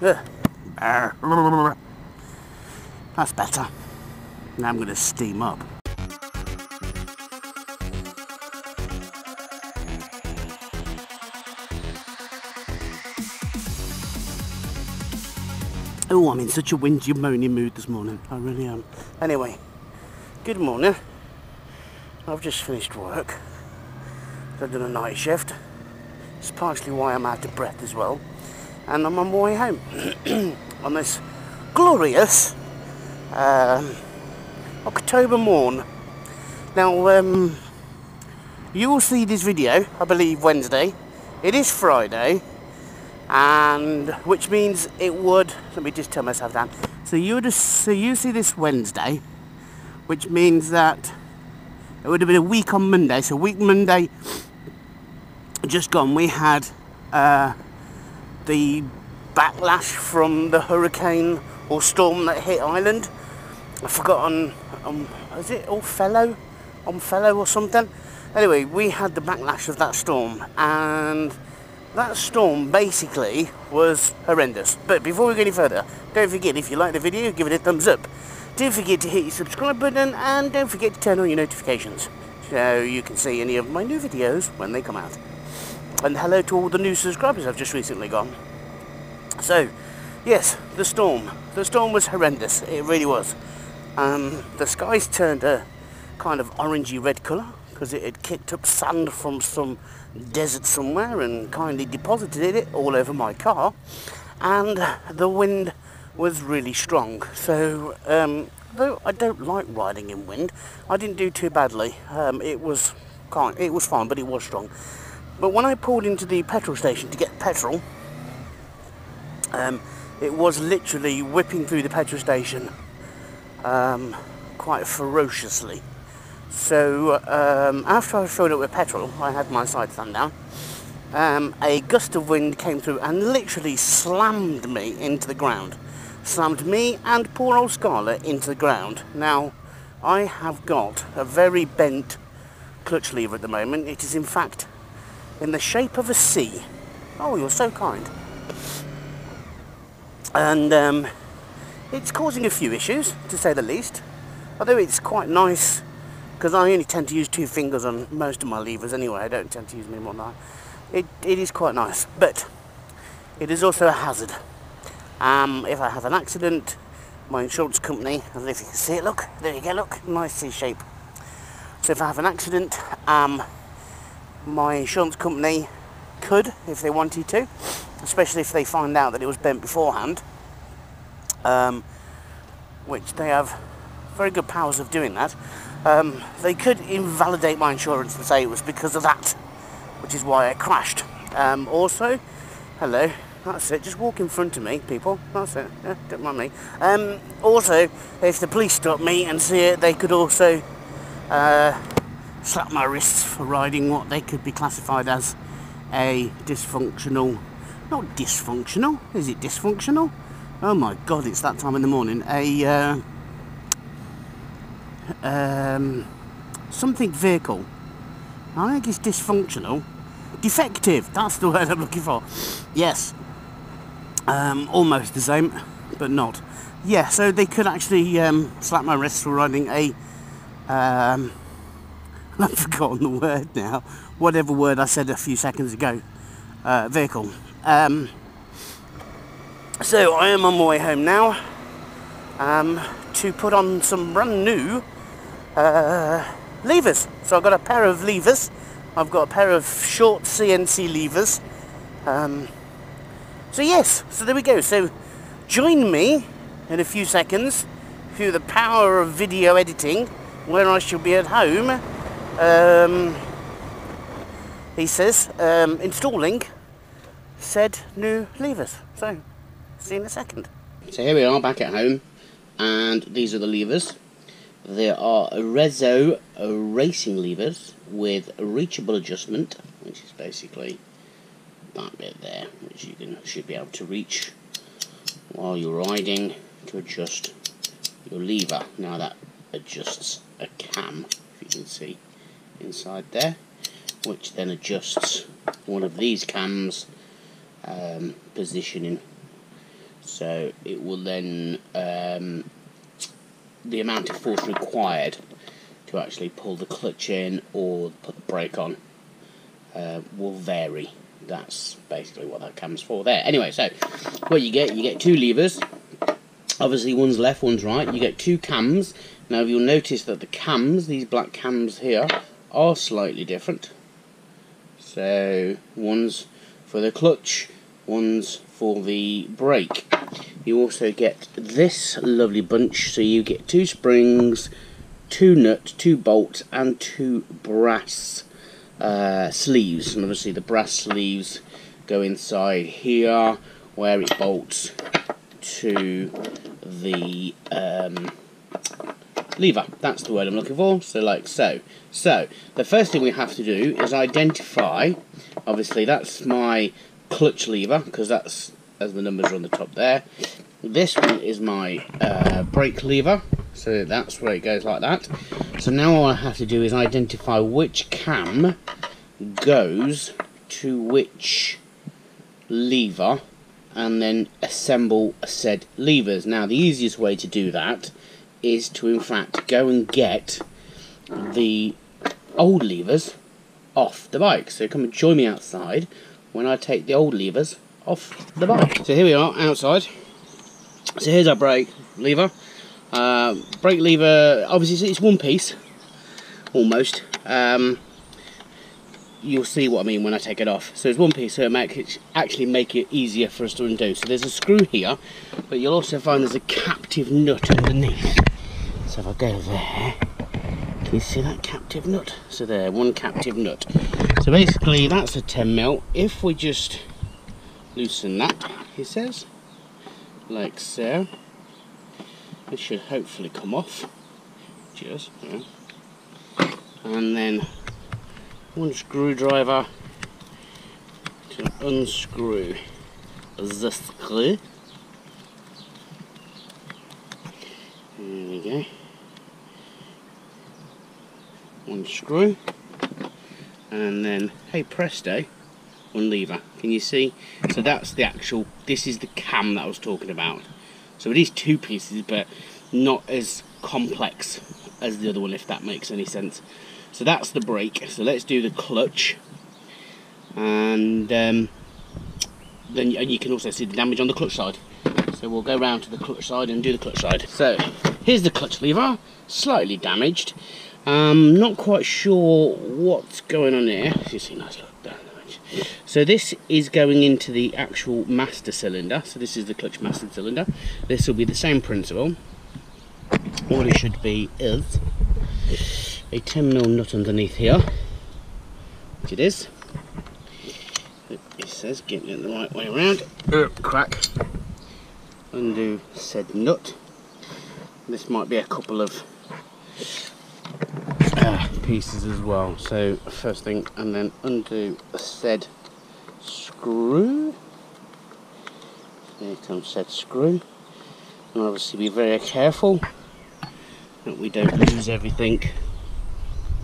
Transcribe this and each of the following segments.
That's better. Now I'm going to steam up. Oh, I'm in such a whingy, moany mood this morning. I really am. Anyway, good morning. I've just finished work. I've done a night shift. It's partially why I'm out of breath as well. And I'm on my way home on this glorious October morn. Now, you will see this video, I believe, Wednesday. It is Friday. And which means it would, let me just turn myself down. So you see this Wednesday, which means that it would have been a week on Monday. So week Monday just gone, we had the backlash from the hurricane or storm that hit Ireland. I've forgotten, is it Ophelia or something? Anyway, we had the backlash of that storm, and that storm basically was horrendous. But before we go any further, don't forget, if you like the video, give it a thumbs up. Don't forget to hit your subscribe button, and don't forget to turn on your notifications so you can see any of my new videos when they come out. And hello to all the new subscribers I've just recently got. So, yes, the storm. The storm was horrendous. It really was. The skies turned a kind of orangey red colour because it had kicked up sand from some desert somewhere and kindly deposited it all over my car, and the wind was really strong. So though I don't like riding in wind, I didn't do too badly. It was fine, but it was strong. But when I pulled into the petrol station to get petrol, it was literally whipping through the petrol station quite ferociously. So after I filled it with petrol, I had my side stand down. A gust of wind came through and literally slammed me into the ground. Slammed me and poor old Scarlett into the ground. Now, I have got a very bent clutch lever at the moment. It is in fact in the shape of a C. Oh, you're so kind. And it's causing a few issues, to say the least. Although it's quite nice, because I only tend to use 2 fingers on most of my levers anyway. I don't tend to use many more than that. It is quite nice, but it is also a hazard. If I have an accident, my insurance company, I don't know if you can see it, look, there you go, look, nice C shape. So if I have an accident, my insurance company could, if they wanted to, especially if they find out that it was bent beforehand, which they have very good powers of doing that. They could invalidate my insurance and say it was because of that, which is why I crashed. Also, hello, that's it, just walk in front of me, people, that's it, yeah, don't mind me. Also, if the police stop me and see it, they could also slap my wrists for riding what they could be classified as a dysfunctional, not dysfunctional, is it dysfunctional? Oh my god, it's that time in the morning. Something vehicle. I think it's dysfunctional. Defective, that's the word I'm looking for. Yes. Almost the same, but not. Yeah, so they could actually slap my wrists for riding a I've forgotten the word now. Whatever word I said a few seconds ago. Vehicle. So I am on my way home now to put on some brand new levers. So I've got a pair of levers. I've got a pair of short CNC levers. So yes, so there we go. So join me in a few seconds through the power of video editing, where I shall be at home. He says installing said new levers. So see you in a second. So here we are back at home, and these are the levers. There are Rezo racing levers with reachable adjustment, which is basically that bit there, which you should be able to reach while you're riding to adjust your lever. Now that adjusts a cam, if you can see inside there, which then adjusts one of these cams positioning So it will then, the amount of force required to actually pull the clutch in or put the brake on will vary. That's basically what that cam's for there. Anyway, so what you get 2 levers. Obviously one's left, one's right. You get 2 cams. Now you'll notice that the cams, these black cams here, are slightly different. So one's for the clutch, one's for the brake. You also get this lovely bunch, so you get 2 springs, 2 nuts, 2 bolts, and 2 brass sleeves. And obviously the brass sleeves go inside here, where it bolts to the lever. That's the word I'm looking for. So like so. So the first thing we have to do is identify, obviously that's my clutch lever, because that's, as the numbers are on the top there. This one is my brake lever, so that's where it goes like that. So now all I have to do is identify which cam goes to which lever, and then assemble said levers. Now the easiest way to do that is to in fact go and get the old levers off the bike. So come and join me outside when I take the old levers off the bike. So here we are outside. So here's our brake lever. Brake lever, obviously it's one piece, almost. You'll see what I mean when I take it off. So it's one piece, so it actually make it easier for us to undo. So there's a screw here, but you'll also find there's a captive nut underneath. So if I go there, can you see that captive nut? So there, one captive nut. So basically that's a 10mm. If we just loosen that, he says, like so, it should hopefully come off. Just, and then one screwdriver to unscrew the screw. There we go. One screw, and then hey presto, one lever. Can you see? So that's the actual, this is the cam that I was talking about. So it is 2 pieces, but not as complex as the other one, if that makes any sense. So that's the brake. So let's do the clutch, and then you can also see the damage on the clutch side. So we'll go round to the clutch side and do the clutch side. So here's the clutch lever, slightly damaged. Not quite sure what's going on here. You see, nice look. So this is going into the actual master cylinder. So this is the clutch master cylinder. This will be the same principle. All it should be is a 10mm nut underneath here, which it is. It says getting it the right way around. Crack. Undo said nut. This might be a couple of pieces as well. So first thing, and then undo said screw. There comes said screw. And obviously be very careful that we don't lose everything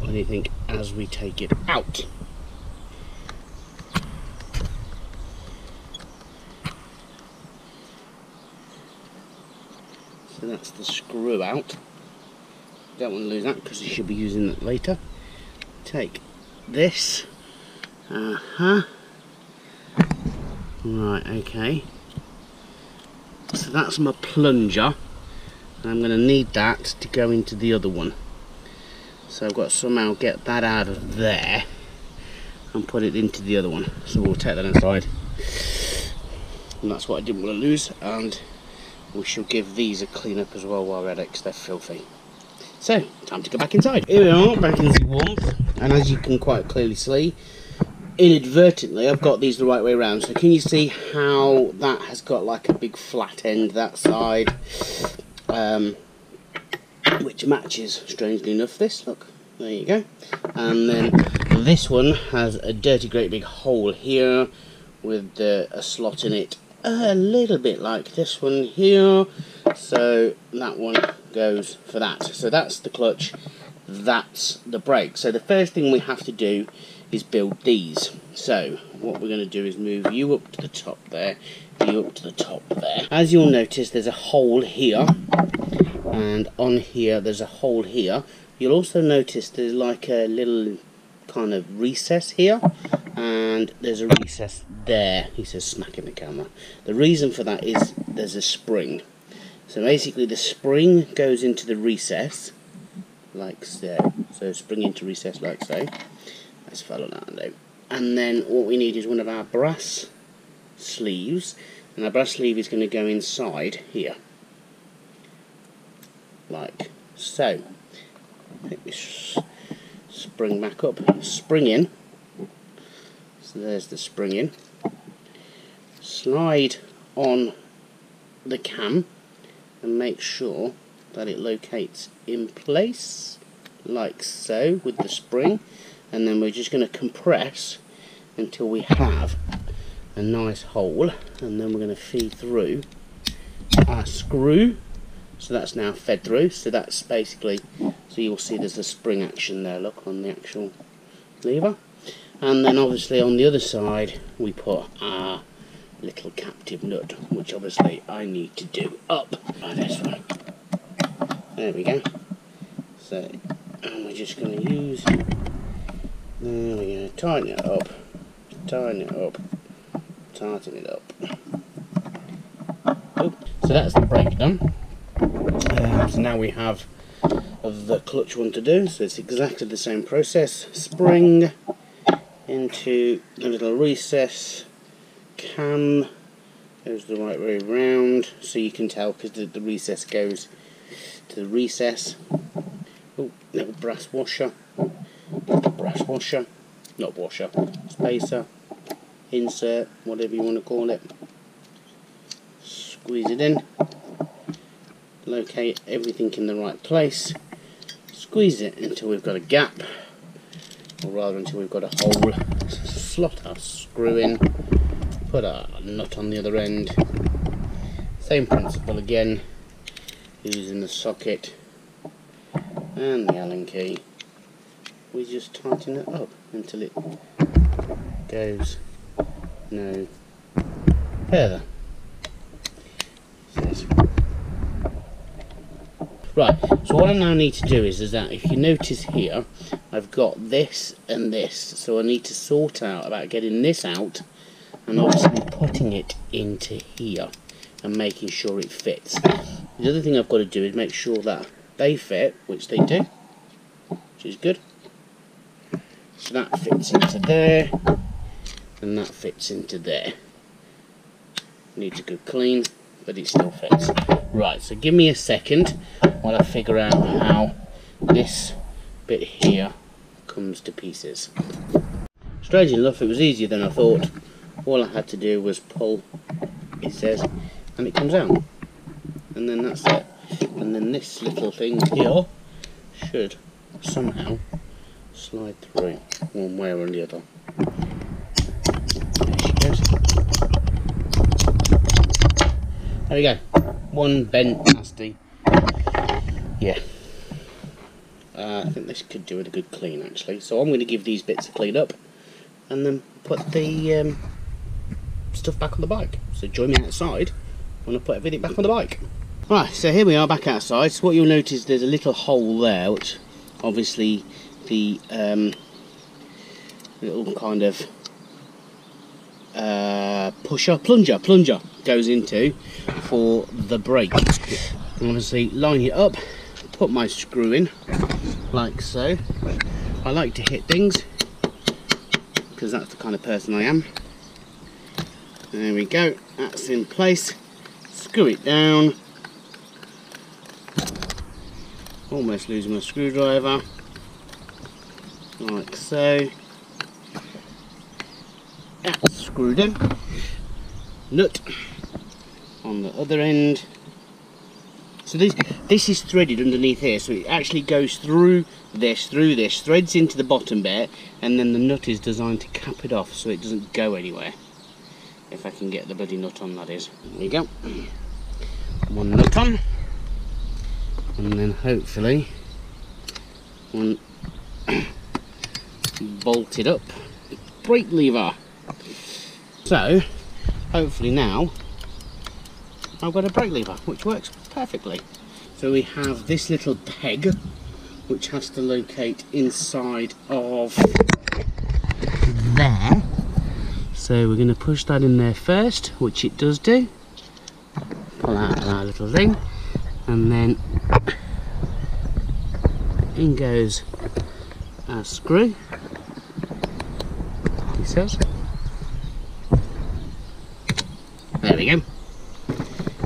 or anything as we take it out. So that's the screw out. Don't want to lose that because you should be using that later. Take this. Right, okay. So that's my plunger. And I'm going to need that to go into the other one. So I've got to somehow get that out of there and put it into the other one. So we'll take that inside. And that's what I didn't want to lose. And we shall give these a clean up as well while we're at it, because they're filthy. So, time to go back inside. Here we are, back in the warmth, and as you can quite clearly see, inadvertently I've got these the right way around. So can you see how that has got like a big flat end that side, which matches, strangely enough, this, look, there you go. And then this one has a dirty great big hole here with a slot in it, a little bit like this one here. So that one goes for that. So that's the clutch, that's the brake. So the first thing we have to do is build these. So what we're going to do is move you up to the top there, you up to the top there. As you'll notice, there's a hole here, and on here there's a hole here. You'll also notice there's like a little kind of recess here, and there's a recess there. He says smacking the camera. The reason for that is there's a spring. So basically the spring goes into the recess like so. So spring into recess like so. Let's follow that now. And then what we need is one of our brass sleeves, and our brass sleeve is going to go inside here like so. Take this spring back up, spring in, so there's the spring in, slide on the cam and make sure that it locates in place like so with the spring, and then we're just going to compress until we have a nice hole, and then we're going to feed through our screw. So that's now fed through, so that's basically, so you'll see there's a spring action there, look, on the actual lever. And then obviously on the other side we put our little captive nut, which obviously I need to do up by this one. There we go. So, and we're just going to use, there we're going to tighten it up, tighten it up, tighten it up. Oh, so that's the brake done. So now we have the clutch one to do, so it's exactly the same process. Spring into the little recess, cam goes the right way round, so you can tell because the recess goes to the recess. Oh, little brass washer, not washer, spacer, insert, whatever you want to call it. Squeeze it in. Locate everything in the right place, squeeze it until we've got a gap, or rather until we've got a hole, slot our screw in, put our nut on the other end, same principle again, using the socket and the Allen key. We just tighten it up until it goes no further. Right, so what I now need to do is that if you notice here, I've got this and this, so I need to sort out about getting this out and obviously putting it into here and making sure it fits. The other thing I've got to do is make sure that they fit, which they do, which is good. So that fits into there, and that fits into there. Needs a good clean, but it still fits. Right, so give me a second while I figure out how this bit here comes to pieces. Strange enough, it was easier than I thought. All I had to do was pull, it says, and it comes out. And then that's it. And then this little thing here should somehow slide through one way or the other. There she goes. There we go. One bent nasty. Yeah. I think this could do it a good clean actually. So I'm going to give these bits a clean up and then put the stuff back on the bike. So join me outside when I put everything back on the bike. Right, so here we are back outside. So what you'll notice, there's a little hole there, which obviously the little kind of plunger goes into for the brake. And obviously line it up, put my screw in like so. I like to hit things because that's the kind of person I am. There we go, that's in place. Screw it down. Almost losing my screwdriver. Like so. That's screwed in. Nut on the other end. So this is threaded underneath here, so it actually goes through this, threads into the bottom bit, and then the nut is designed to cap it off so it doesn't go anywhere. If I can get the bloody nut on, that is. There you go. One nut on, and then hopefully one bolted up brake lever. So hopefully now I've got a brake lever which works perfectly. So we have this little peg which has to locate inside of there. So we're going to push that in there first, which it does do. Pull out our little thing, and then in goes our screw. He says. There we go.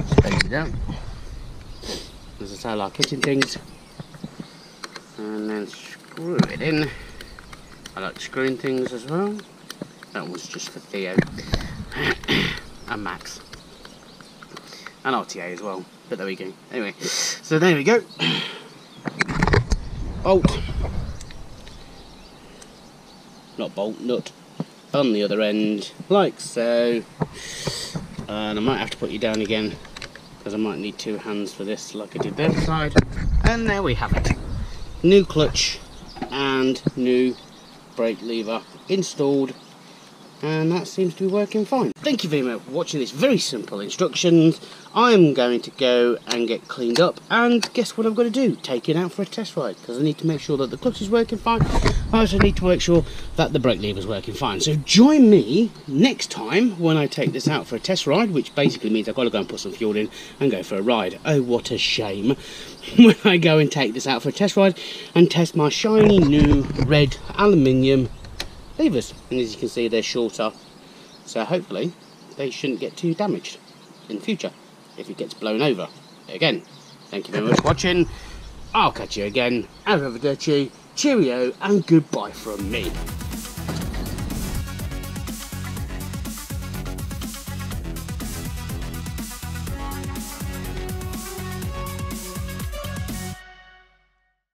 Space it out. This is how I like hitting things. And then screw it in. I like screwing things as well. That was just for Theo and Max and RTA as well, but there we go. Anyway, so there we go. Bolt, not bolt, nut on the other end, like so. And I might have to put you down again because I might need two hands for this, like I did the other side. And there we have it. New clutch and new brake lever installed. And that seems to be working fine. Thank you very much for watching this very simple instructions. I'm going to go and get cleaned up, and guess what I've got to do? Take it out for a test ride, because I need to make sure that the clutch is working fine. I also need to make sure that the brake lever is working fine. So join me next time when I take this out for a test ride, which basically means I've got to go and put some fuel in and go for a ride. Oh, what a shame. When I go and take this out for a test ride and test my shiny new red aluminium levers, and as you can see they're shorter, so hopefully they shouldn't get too damaged in the future if it gets blown over. Again, thank you very much for watching. I'll catch you again. Arrivederci, cheerio, and goodbye from me.